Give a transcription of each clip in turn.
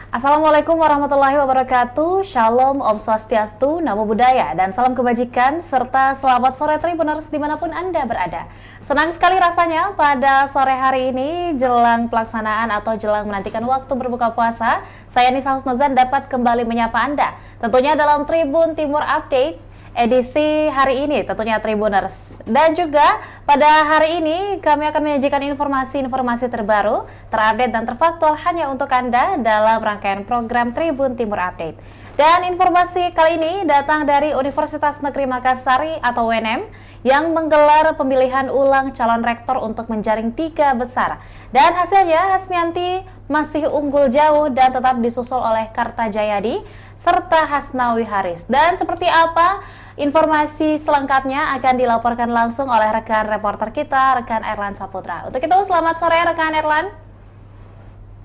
Assalamualaikum warahmatullahi wabarakatuh. Shalom, Om Swastiastu, Namo Buddhaya, dan salam kebajikan, serta selamat sore Tribuners dimanapun Anda berada. Senang sekali rasanya pada sore hari ini, jelang pelaksanaan atau jelang menantikan waktu berbuka puasa, saya Nisa Husnuzan dapat kembali menyapa Anda. Tentunya dalam Tribun Timur Update, edisi hari ini tentunya Tribuners. Dan juga pada hari ini kami akan menyajikan informasi-informasi terbaru, terupdate dan terfaktual hanya untuk Anda dalam rangkaian program Tribun Timur Update. Dan informasi kali ini datang dari Universitas Negeri Makassar atau UNM yang menggelar pemilihan ulang calon rektor untuk menjaring 3 besar. Dan hasilnya Hasmianti masih unggul jauh dan tetap disusul oleh Kartajayadi serta Hasnawi Haris. Dan seperti apa informasi selengkapnya akan dilaporkan langsung oleh rekan reporter kita, rekan Erlan Saputra. Untuk itu, selamat sore rekan Erlan.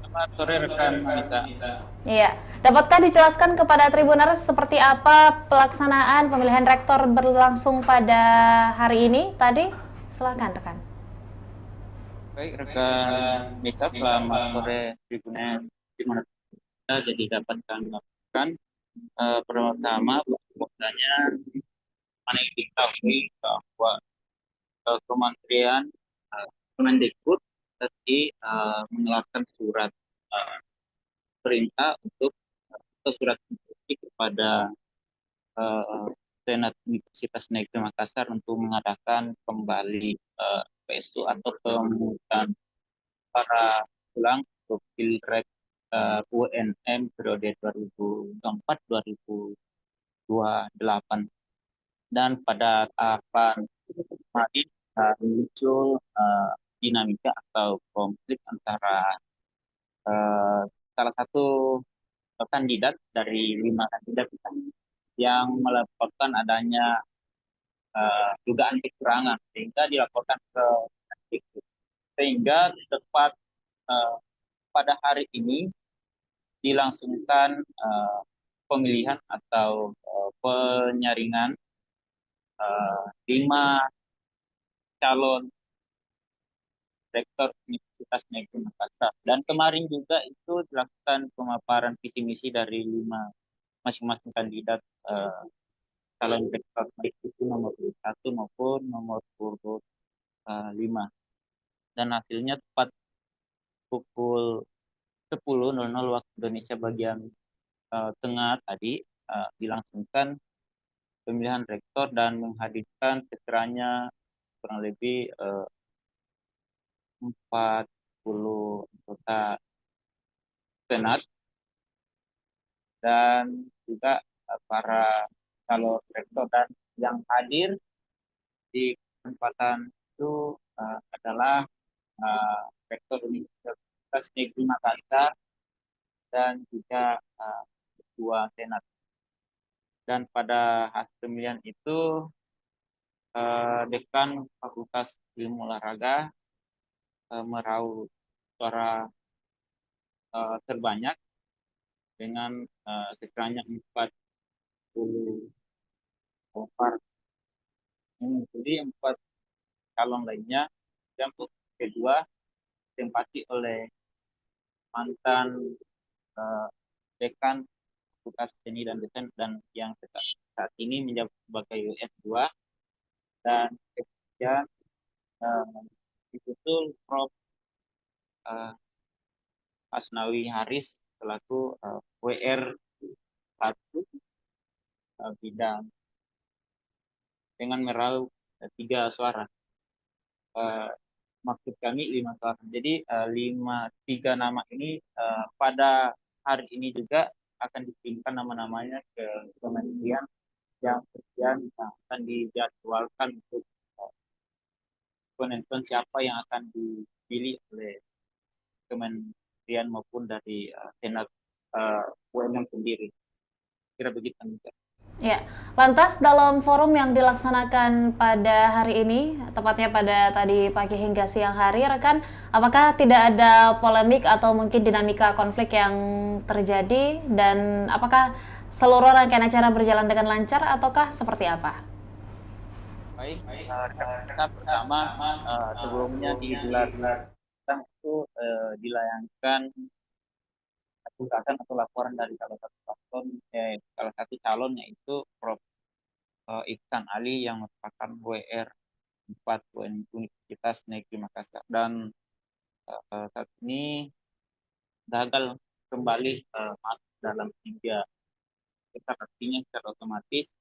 Selamat sore rekan Anissa. Iya, dapatkah dijelaskan kepada Tribuners seperti apa pelaksanaan pemilihan rektor berlangsung pada hari ini tadi? Silakan rekan. Baik rekan Anissa, selamat sore di mana kita jadi dapat kami lakukan. Pertama, bahwasanya mana yang diketahui bahwa Kementerian Kemendikbud tadi mengeluarkan surat perintah atau surat instruksi kepada eh, Senat Universitas Negeri Makassar untuk mengadakan kembali PSU atau pemungutan para ulang untuk Pilrek UNM periode 2024-2028. Dan pada tahapan kemarin muncul dinamika atau konflik antara eh, salah satu kandidat dari 5 kandidat yang melaporkan adanya dugaan kecurangan sehingga dilaporkan ke Kemendikbud. Sehingga tepat eh, pada hari ini dilangsungkan pemilihan atau penyaringan 5 calon rektor Universitas Negeri Makassar. Dan kemarin juga itu dilakukan pemaparan visi misi dari 5 masing-masing kandidat calon rektor, baik itu nomor urut 1 maupun nomor urut 5. Dan hasilnya tepat pukul 10.00 waktu Indonesia bagian tengah tadi dilangsungkan pemilihan rektor dan menghadirkan sekiranya kurang lebih 40 anggota senat dan juga para calon rektor, dan yang hadir di kesempatan itu adalah rektor Universitas Negeri Makassar dan juga ketua senat. Dan pada hasil pemilihan itu dekan Fakultas Ilmu Olahraga meraup suara terbanyak dengan sekiranya 44. Jadi 4 calon lainnya yang kedua ditempati oleh mantan uh, dekan Fakultas Seni dan Desain dan yang saat ini menjabat sebagai US2. Dan ketiga disusul Prof. Uh, Asnawi Haris selaku WR 1 bidang dengan meraup 3 suara. Maksud kami 5 suara. Jadi 3 nama ini pada hari ini juga akan dikirimkan nama-namanya ke kementerian yang kemudian akan dijadwalkan untuk penentuan siapa yang akan dipilih oleh kementerian maupun dari senat UNM sendiri. Kira begitu nih. Ya, lantas dalam forum yang dilaksanakan pada hari ini, tepatnya pada tadi pagi hingga siang hari, rekan, apakah tidak ada polemik atau mungkin dinamika konflik yang terjadi, dan apakah seluruh rangkaian acara berjalan dengan lancar ataukah seperti apa? Baik, kita pertama sebelumnya di bulan itu dilayangkan gugatan atau laporan dari salah satu calon yaitu Prof. Iksan Ali yang merupakan WR 4 Universitas Negeri Makassar, dan saat ini gagal kembali masuk dalam tiga besar, artinya secara otomatis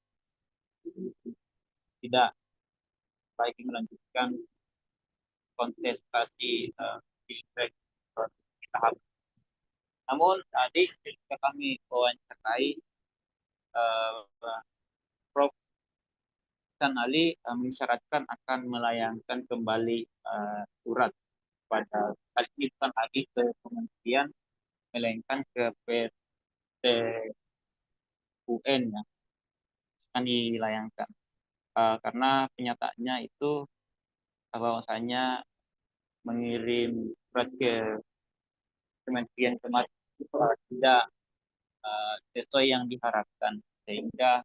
tidak baik melanjutkan kontestasi pilpres di tahap. Namun tadi ketika kami wawancarai, Prof. Iksan Ali mensyaratkan akan melayangkan kembali surat pada kali ini bukan lagi ke kementerian, melainkan ke PT UN yang akan dilayangkan. Karena kenyataannya itu bahwasanya mengirim surat ke kementerian kemarin tidak sesuai yang diharapkan, sehingga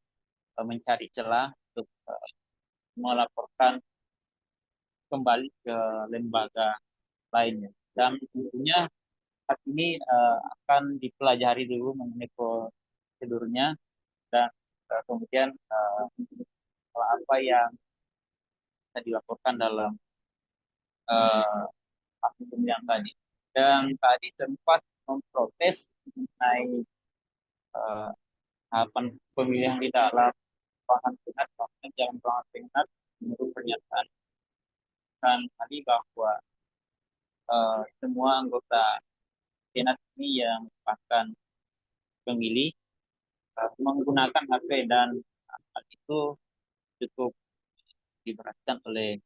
mencari celah untuk melaporkan kembali ke lembaga lainnya. Dan tentunya saat ini akan dipelajari dulu mengenai prosedurnya, dan kemudian apa yang bisa dilaporkan dalam akun yang tadi. Dan tadi sempat memprotes mengenai tahapan pemilihan di dalam ruangan senat, maksudnya dalam ruangan senat, menurut pernyataan dan tadi bahwa semua anggota senat ini yang akan pemilih menggunakan HP, dan hal itu cukup diperhatikan oleh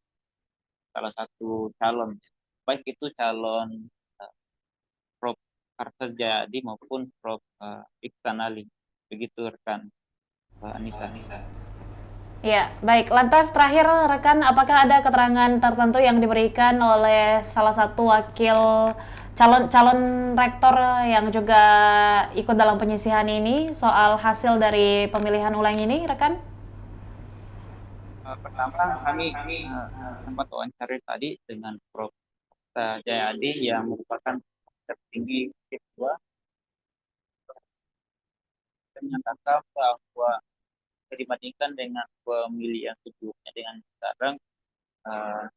salah satu calon, baik itu calon Prof. Arsyad maupun Prof. Iksan Ali. Begitu rekan Anissa. Ya, baik. Lantas terakhir rekan, apakah ada keterangan tertentu yang diberikan oleh salah satu wakil calon rektor yang juga ikut dalam penyisihan ini soal hasil dari pemilihan ulang ini, rekan? Pertama, kami sempat wawancara tadi dengan Prof. Jayadi yang merupakan tertinggi kedua, menyatakan bahwa dibandingkan dengan pemilihan sebelumnya dengan sekarang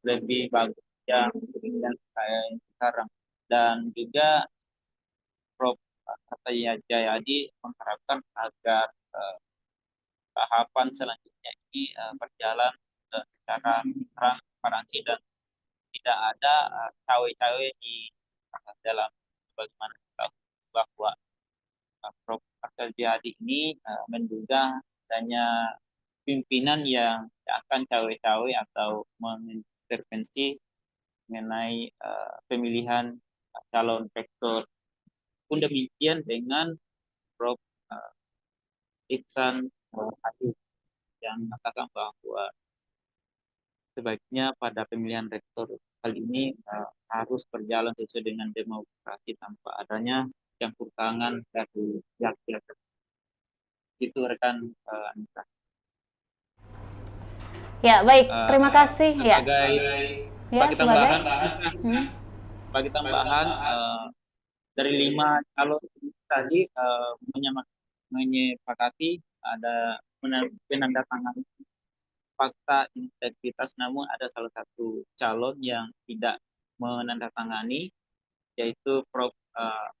lebih bagus yang pemilihan kayak sekarang. Dan juga Prof. Jayadi mengharapkan agar tahapan selanjutnya ini berjalan secara transparansi dan tidak ada cawe-cawe di dalam, bagaimana kita bahwa Prof. Jayadi ini menduga adanya pimpinan yang akan cawe-cawe atau mengintervensi mengenai pemilihan calon rektor. Pun demikian dengan Prof. Iksan Ali yang mengatakan bahwa sebaiknya pada pemilihan rektor kali ini harus berjalan sesuai dengan demokrasi tanpa adanya campur tangan dari pihak-pihak. Itu rekan Anissa. Ya, baik. Terima kasih. Sebagai tambahan, bagi tambahan dari 5 calon tadi menyepakati ada penandatangan fakta integritas, namun ada salah satu calon yang tidak menandatangani, yaitu Prof.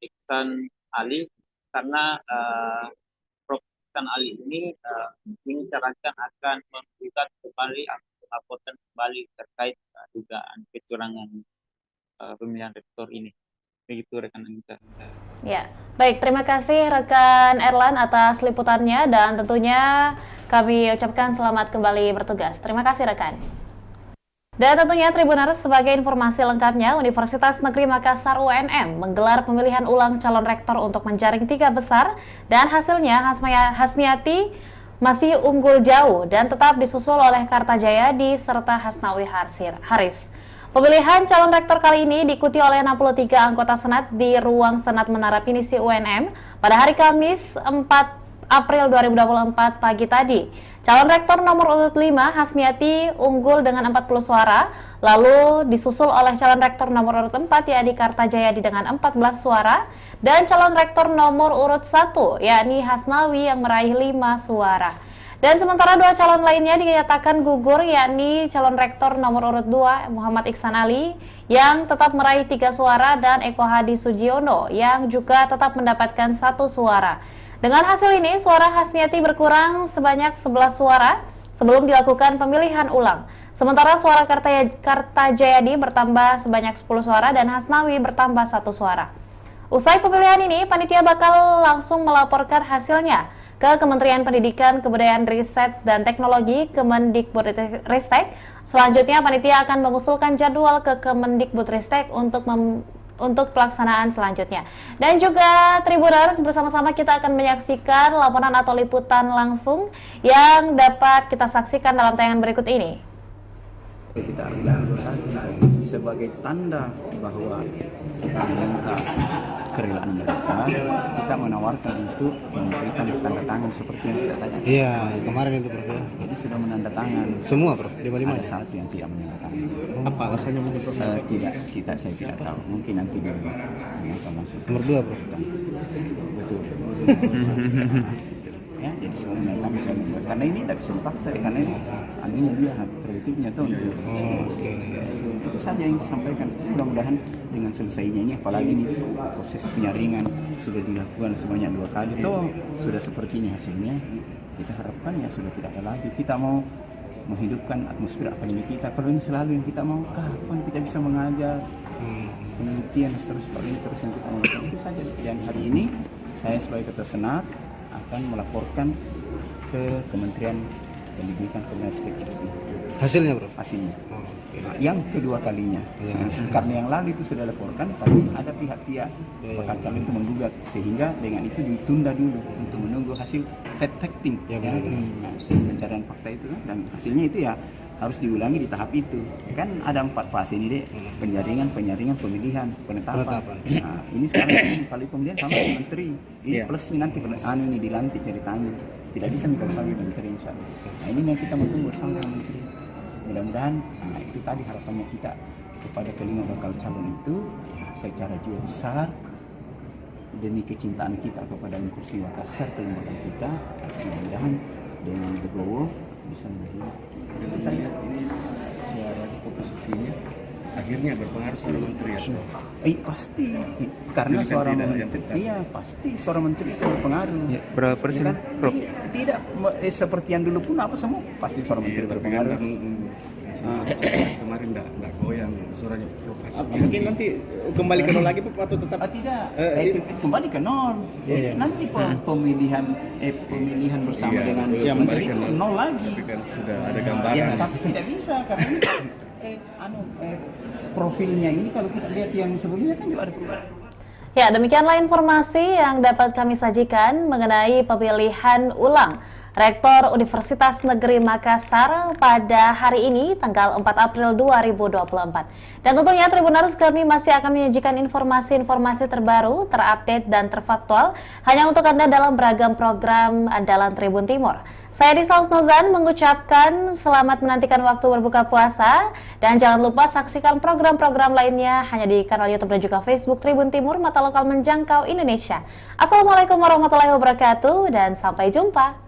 Iksan Ali, karena Prof. Iksan Ali ini mencatatkan akan menggugat kembali atau melaporkan kembali terkait dugaan kecurangan pemilihan rektor ini. Begitu rekan Anissa. Ya, baik. Terima kasih rekan Erlan atas liputannya, dan tentunya kami ucapkan selamat kembali bertugas. Terima kasih rekan. Dan tentunya Tribuners, sebagai informasi lengkapnya, Universitas Negeri Makassar UNM menggelar pemilihan ulang calon rektor untuk menjaring 3 besar, dan hasilnya Hasmiati masih unggul jauh dan tetap disusul oleh Kartajayadi serta Hasnawi Haris. Pemilihan calon rektor kali ini diikuti oleh 63 anggota Senat di ruang Senat Menara Pinisi UNM pada hari Kamis April 2024 pagi tadi. Calon rektor nomor urut 5 Hasmiati unggul dengan 40 suara, lalu disusul oleh calon rektor nomor urut 4 yakni Kartajayadi dengan 14 suara, dan calon rektor nomor urut 1 yakni Hasnawi yang meraih 5 suara. Dan sementara dua calon lainnya dinyatakan gugur yakni calon rektor nomor urut 2 Muhammad Iksan Ali yang tetap meraih 3 suara dan Eko Hadi Sugiono yang juga tetap mendapatkan 1 suara. Dengan hasil ini, suara Hasmiati berkurang sebanyak 11 suara sebelum dilakukan pemilihan ulang. Sementara suara Kartajayadi bertambah sebanyak 10 suara dan Hasnawi bertambah 1 suara. Usai pemilihan ini, panitia bakal langsung melaporkan hasilnya ke Kementerian Pendidikan, Kebudayaan, Riset, dan Teknologi Kemendikbudristek. Selanjutnya, panitia akan mengusulkan jadwal ke Kemendikbudristek untuk pelaksanaan selanjutnya. Dan juga Tribuners, bersama-sama kita akan menyaksikan laporan atau liputan langsung yang dapat kita saksikan dalam tayangan berikut ini. Kita sebagai tanda bahwa kita meminta kerelaan mereka, kita menawarkan untuk memberikan tanda tangan seperti yang kita tanya. Iya, kemarin itu Prof. Jadi sudah menanda tangan. Semua Prof, 55 Ada satu yang tidak menanda tangan. Apa alasannya mungkin Prof? Saya tidak tahu. Mungkin nanti akan masuk. Nomor 2 Prof. Betul. Ya, jadi sebenarnya kami karena ini tidak bisa dipaksa, karena ini anunya dia hak prerogatifnya tuh. Itu saja yang saya sampaikan. Mudah-mudahan dengan selesainya ini, apalagi ini proses penyaringan sudah dilakukan sebanyak 2 kali, toh sudah seperti ini hasilnya. Kita harapkan ya sudah tidak ada lagi. Kita mau menghidupkan atmosfer akademik kita. Kalau ini selalu yang kita mau, kapan kita bisa mengajar penelitian seperti ini terus yang kita mau. Itu saja. Dan hari ini saya sebagai ketua senat akan melaporkan ke Kementerian Pendidikan, Kebudayaan, Teknologi. Hasilnya Prof? Hasilnya. Yang kedua kalinya. Karena yang lalu itu sudah laporkan, tapi ada pihak-pihak bakal calon itu menggugat, sehingga dengan itu ditunda dulu untuk menunggu hasil fact-checking, pencarian fakta itu, dan hasilnya itu ya harus diulangi di tahap itu. Kan ada 4 fase ini deh, penyaringan, pemilihan, penetapan. Nah, ini sekarang kali pemilihan sama dengan menteri. Ini plus ini nanti ini dilantik ceritanya. Tidak bisa kalau sama menteri insya Allah. Nah, ini yang kita mau tunggu bersama dengan menteri. Mudah-mudahan itu tadi harapannya kita kepada kelima bakal calon itu ya, secara jiwa besar demi kecintaan kita kepada kursi Makassar, kelembagaan kita, mudah-mudahan dengan legowo bisa menjadi. Dengan saya ini suara komposisinya akhirnya berpengaruh suara menteri ya? Pasti, karena suara menteri, iya pasti suara menteri itu berpengaruh. Ya, berapa persen? Ya kan? Tidak seperti yang dulu pun apa semua pasti suara menteri berpengaruh. Kemarin enggak goyang suaranya pas. Mungkin nanti kembali ke nol lagi atau tetap tidak kembali ke nol. Nanti pemilihan bersama dengan menteri itu nol lagi. Tapi kan sudah ada gambaran. Ya, tapi tidak bisa karena profilnya ini kalau kita lihat yang sebelumnya kan juga ada perubahan. Ya, demikianlah informasi yang dapat kami sajikan mengenai pemilihan ulang Rektor Universitas Negeri Makassar pada hari ini tanggal 4 April 2024. Dan tentunya Tribuners, kami masih akan menyajikan informasi-informasi terbaru, terupdate dan terfaktual hanya untuk Anda dalam beragam program andalan Tribun Timur. Saya Disa Husnuzan mengucapkan selamat menantikan waktu berbuka puasa dan jangan lupa saksikan program-program lainnya hanya di kanal YouTube dan juga Facebook Tribun Timur, mata lokal menjangkau Indonesia. Assalamualaikum warahmatullahi wabarakatuh dan sampai jumpa.